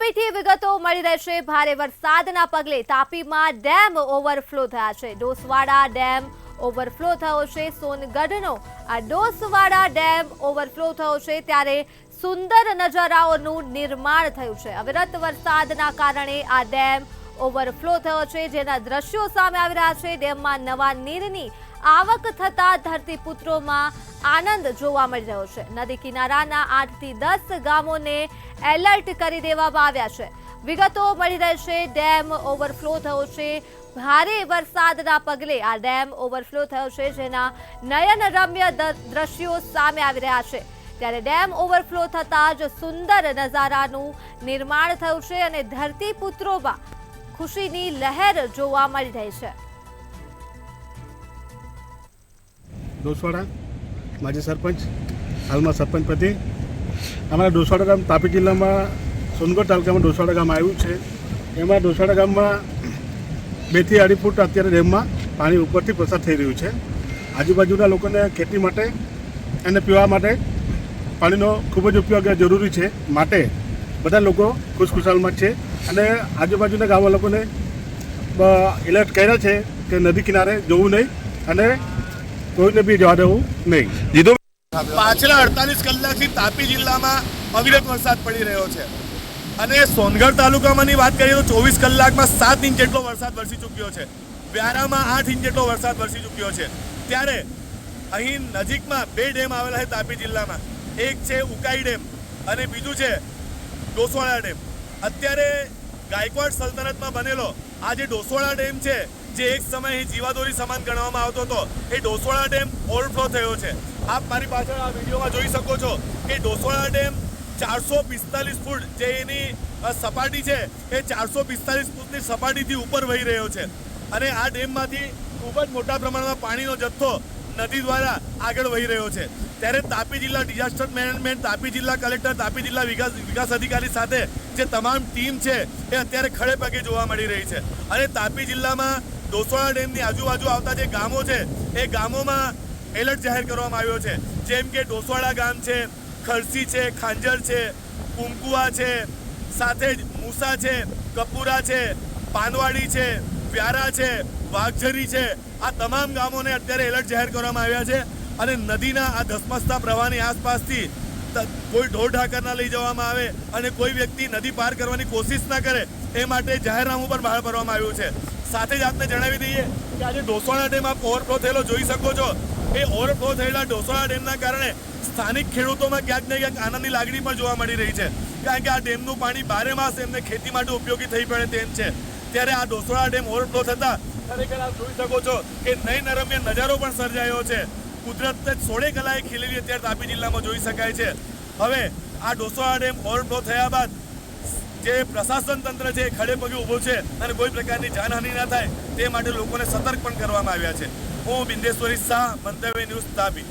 તાપીથી વિગતો મળી રહેશે। ભારે વરસાદના પગલે તાપીમાં ડેમ ઓવરફ્લો થયા છે। ડોસવાડા ડેમ ઓવરફ્લો થયો છે। સોનગઢનો આ ડોસવાડા ડેમ ઓવરફ્લો થયો છે ત્યારે સુંદર નજારાઓનું નિર્માણ થયું છે। અવિરત વરસાદના કારણે આ ડેમ ઓવરફ્લો થયો છે, જેના દ્રશ્યો સામે આવી રહ્યા છે। ડેમમાં નવા નીરની આવક થતા ધરતીપુત્રોમાં આનંદ જોવા મળી રહ્યો છે। નદી કિનારાના 8 થી 10 ગામોને એલર્ટ કરી દેવામાં આવ્યા છે। વિગતો મળી રહેશે। ડેમ ઓવરફ્લો થયો છે। ભારે વરસાદના પગલે આ ડેમ ઓવરફ્લો થયો છે, જેના નયનરમ્ય દ્રશ્યો સામે આવી રહ્યા છે। ત્યારે ડેમ ઓવરફ્લો થતાં જ સુંદર નજારાનું નિર્માણ થયું છે અને ધરતીપુત્રોમાં ખુશીની લહેર જોવા મળી રહી છે। ડોસવાડા માજી સરપંચ, હાલમાં સરપંચ પતિ। અમારા ડોસવાડા ગામ તાપી જિલ્લામાં સોનગઢ તાલુકામાં ડોસવાડા ગામ આવ્યું છે। એમાં ડોસવાડા ગામમાં 2 થી 2.5 ફૂટ અત્યારે ડેમમાં પાણી ઉપરથી પસાર થઈ રહ્યું છે। આજુબાજુના લોકોને ખેતી માટે અને પીવા માટે પાણીનો ખૂબ જ ઉપયોગ જરૂરી છે, માટે બધા લોકો ખુશખુશાલમાં છે અને આજુબાજુના ગામના લોકોને એલર્ટ કર્યા છે કે નદી કિનારે જવું નહીં અને કોઈને બી જવા દેવું નહીં। પાછલા 48 કલાકથી તાપી જિલ્લામાં અવિરત વરસાદ પડી રહ્યો છે અને સોનગઢ તાલુકામાંની વાત કરીએ તો 24 કલાકમાં 7 ઇંચ જેટલો વરસાદ વરસી ચૂક્યો છે। વ્યારામાં 8 ઇંચ જેટલો વરસાદ વરસી ચૂક્યો છે। ત્યારે અહીં નજીકમાં 2 ડેમ આવેલા છે તાપી જિલ્લામાં। એક છે ઉકાઈ ડેમ અને બીજું છે ડોસવાડા ડેમ। અત્યારે ગાયકવાડ સલ્તનતમાં બનેલો આ જે ડોસવાડા ડેમ છે, જે એક સમયે જીવાદોરી સમાન ગણવામાં આવતો હતો, એ ડોસવાડા ડેમ ઓવરફ્લો થયો છે। આપ મારી પાછળ આ વિડીયોમાં જોઈ શકો છો કે ડોસવાડા ડેમ 445 ફૂટ જે એની સપાટી છે એ 445 ફૂટની સપાટીથી ઉપર વહી રહ્યો છે અને આ ડેમમાંથી ખૂબ જ મોટા પ્રમાણમાં પાણીનો જથ્થો નદી દ્વારા આગળ વહી રહ્યો છે। ત્યારે તાપી જિલ્લા ડિઝાસ્ટર મેનેજમેન્ટ, તાપી જિલ્લા કલેક્ટર, તાપી જિલ્લા વિકાસ અધિકારી સાથે જે તમામ ટીમ છે એ અત્યારે ખડે પગે જોવા મળી રહી છે અને તાપી જિલ્લામાં ડોસવાડા ડેમની આજુબાજુ આવતા જે ગામો છે એ ગામોમાં એલર્ટ જાહેર કરવામાં આવ્યો છે। જેમ કે ડોસવાડા ગામ છે, ખરસી છે, ખાંજર છે, કુંકુવા છે, સાથે જ મૂસા છે, કપુરા છે, પાનવાડી છે, વ્યારા છે, વાઘઝરી છે, આ તમામ ગામોને અત્યારે એલર્ટ જાહેર કરવામાં આવ્યા છે અને નદીના આ ધસમસતા પ્રવાહની આસપાસથી કોઈ ઢોર ઢાકર ના લઈ જવામાં આવે અને કોઈ વ્યક્તિ નદી પાર કરવાની કોશિશ ના કરે એ માટે જાહેરનામું પણ બહાર પાડવામાં આવ્યું છે। સાથે જ આપને જણાવી દઈએ કે આજે ડોસવાડા ડેમ આપ ઓવરફ્લો થયેલો જોઈ શકો છો। એ ઓવરફ્લો થયેલા ડોસવાડા ડેમના કારણે સ્થાનિક ખેડૂતોમાં ક્યાંક ને ક્યાંક આનંદની લાગણી પણ જોવા મળી રહી છે, કારણ કે આ ડેમનું પાણી 12 માસ એમને ખેતી માટે ઉપયોગી થઈ પડે તેમ છે। ત્યારે આ ડોસવાડા ડેમ ઓવરફ્લો થતાં ખરેખર આપ જોઈ શકો છો કે નયનરમ્ય નજારો પણ સર્જાયો છે। કુદરત સોળે કલાએ ખીલેલી અત્યારે તાપી જિલ્લામાં જોઈ શકાય છે। હવે આ ડોસવાડા ડેમ ઓવરફ્લો થયા બાદ જે પ્રશાસન તંત્ર છે એ ખડે પગે ઊભો છે અને કોઈ પ્રકારની જાનહાનિ ના થાય તે માટે લોકોને સતર્ક પણ કરવામાં આવ્યા છે। હું બિંદેશ્વરી શાહ, મંતવ્ય ન્યૂઝ તાપી।